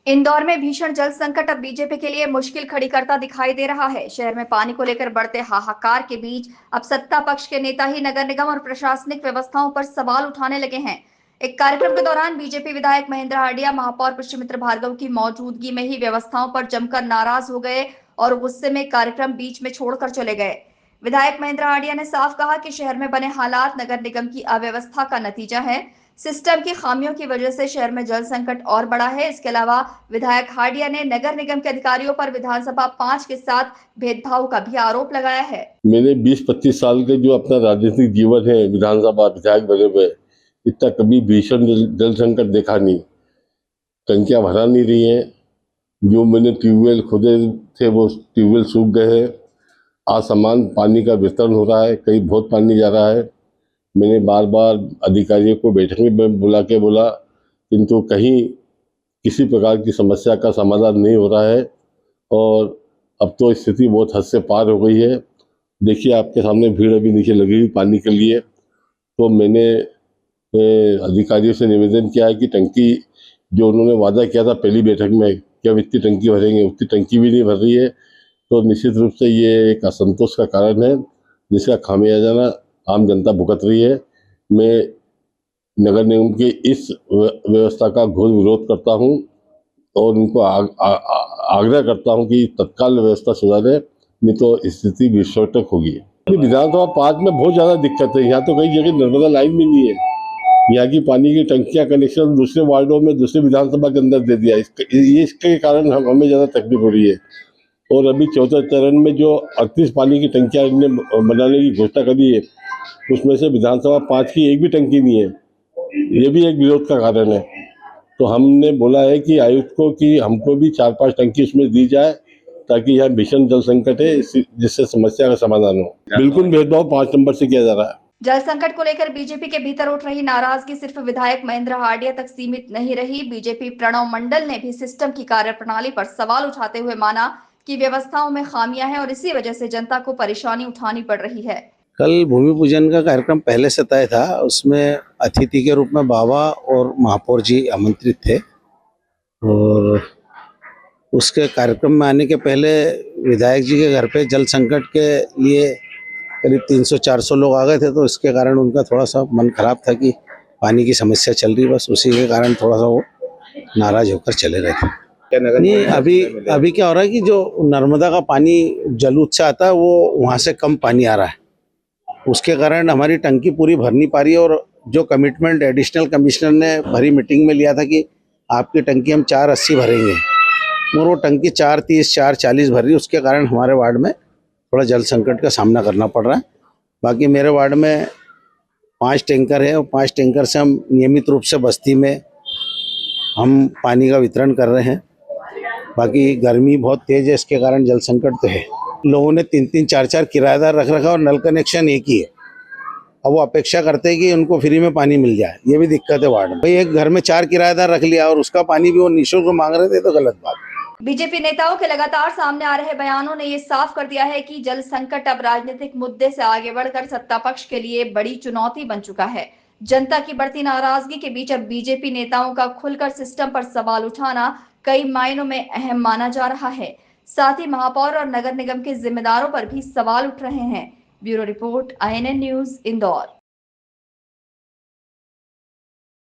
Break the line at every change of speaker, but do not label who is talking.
इंदौर में भीषण जल संकट अब बीजेपी के लिए मुश्किल खड़ी करता दिखाई दे रहा है। शहर में पानी को लेकर बढ़ते हाहाकार के बीच अब सत्ता पक्ष के नेता ही नगर निगम और प्रशासनिक व्यवस्थाओं पर सवाल उठाने लगे हैं। एक कार्यक्रम के दौरान बीजेपी विधायक महेंद्र हांडिया महापौर पुष्यमित्र भार्गव की मौजूदगी में ही व्यवस्थाओं पर जमकर नाराज हो गए और गुस्से में कार्यक्रम बीच में छोड़कर चले गए। विधायक महेंद्र हांडिया ने साफ कहा कि शहर में बने हालात नगर निगम की अव्यवस्था का नतीजा है। सिस्टम की खामियों की वजह से शहर में जल संकट और बढ़ा है। इसके अलावा विधायक हांडिया ने नगर निगम के अधिकारियों पर विधानसभा 5 के साथ भेदभाव का भी आरोप लगाया है।
मैंने 20-25 साल के जो अपना राजनीतिक जीवन है विधानसभा विधायक बने हुए, इतना कभी भीषण जल संकट देखा नहीं। टंकियां भरा नहीं रही हैं। जो मैंने ट्यूबवेल खोदे थे वो ट्यूबवेल सूख गए हैं। असमान पानी का वितरण हो रहा है, कहीं बहुत पानी जा रहा है। मैंने बार बार अधिकारियों को बैठक में बोला किंतु कहीं किसी प्रकार की समस्या का समाधान नहीं हो रहा है और अब तो स्थिति बहुत हद से पार हो गई है। देखिए, आपके सामने भीड़ अभी नीचे लगी हुई पानी के लिए। तो मैंने अधिकारियों से निवेदन किया है कि टंकी जो उन्होंने वादा किया था पहली बैठक में कि अब इतनी टंकी भरेंगे, उतनी टंकी भी नहीं भर रही है। तो निश्चित रूप से ये एक असंतोष का कारण है, जिसका खामियाजा आम जनता भुगत रही है। मैं नगर निगम की इस व्यवस्था का घोर विरोध करता हूं और उनको आग्रह करता हूं कि तत्काल व्यवस्था सुधारे, नहीं तो स्थिति विस्फोटक होगी। विधानसभा 5 में बहुत ज़्यादा दिक्कत है। यहाँ तो कई जगह नर्मदा लाइन भी नहीं है। यहाँ की पानी की टंकियाँ कनेक्शन दूसरे वार्डों में दूसरे विधानसभा के अंदर दे दिया। इसके कारण हमें ज़्यादा तकलीफ हो रही है। और अभी चौथे चरण में जो 38 पानी की टंकियाँ बनाने की घोषणा करी है, उसमें से विधानसभा 5 की एक भी टंकी नहीं है। ये भी एक विरोध का कारण है। तो हमने बोला है कि आयुक्त को कि हमको भी 4-5 टंकी उसमें दी जाए, ताकि यह भीषण जल संकट है, जिससे समस्या का समाधान हो। बिल्कुल भेदभाव 5 नंबर से किया जा रहा है।
जल संकट को लेकर बीजेपी के भीतर उठ रही नाराजगी सिर्फ विधायक महेंद्र हांडिया तक सीमित नहीं रही। बीजेपी प्रणव मंडल ने भी सिस्टम की कार्यप्रणाली पर सवाल उठाते हुए माना कि व्यवस्थाओं में खामियां हैं और इसी वजह से जनता को परेशानी उठानी पड़ रही है।
कल भूमि पूजन का कार्यक्रम पहले से तय था। उसमें अतिथि के रूप में बाबा और महापौर जी आमंत्रित थे और उसके कार्यक्रम में आने के पहले विधायक जी के घर पे जल संकट के लिए करीब 300-400 लोग आ गए थे। तो इसके कारण उनका थोड़ा सा मन खराब था कि पानी की समस्या चल रही, बस उसी के कारण थोड़ा सा वो नाराज होकर चले गए थे। नहीं, अभी क्या हो रहा है कि जो नर्मदा का पानी जलूद से आता है वो वहाँ से कम पानी आ रहा है। उसके कारण हमारी टंकी पूरी भर नहीं पा रही है। और जो कमिटमेंट एडिशनल कमिश्नर ने भरी मीटिंग में लिया था कि आपकी टंकी हम 480 भरेंगे, और वो टंकी 430 440 भर रही है। उसके कारण हमारे वार्ड में थोड़ा जल संकट का सामना करना पड़ रहा है। बाकी मेरे वार्ड में 5 टैंकर है और 5 टैंकर से हम नियमित रूप से बस्ती में हम पानी का वितरण कर रहे हैं। बाकी गर्मी बहुत तेज है, इसके कारण जल संकट तो है। लोगों ने 3-3 4-4 किराएदार रख रखा और नल कनेक्शन एक ही है। अब वो अपेक्षा करते हैं कि उनको फ्री में पानी मिल जाए। ये भी दिक्कत है वार्ड में। भाई, एक घर में 4 किराएदार रख लिया और उसका पानी भी वो निःशुल्क मांग रहे थे, तो गलत बात।
बीजेपी नेताओं के लगातार सामने आ रहे बयानों ने ये साफ कर दिया है कि जल संकट अब राजनीतिक मुद्दे से आगे बढ़कर सत्ता पक्ष के लिए बड़ी चुनौती बन चुका है। जनता की बढ़ती नाराजगी के बीच अब बीजेपी नेताओं का खुलकर सिस्टम पर सवाल उठाना कई मायनों में अहम माना जा रहा है। साथ ही महापौर और नगर निगम के जिम्मेदारों पर भी सवाल उठ रहे हैं। Bureau report, INN news, Indore.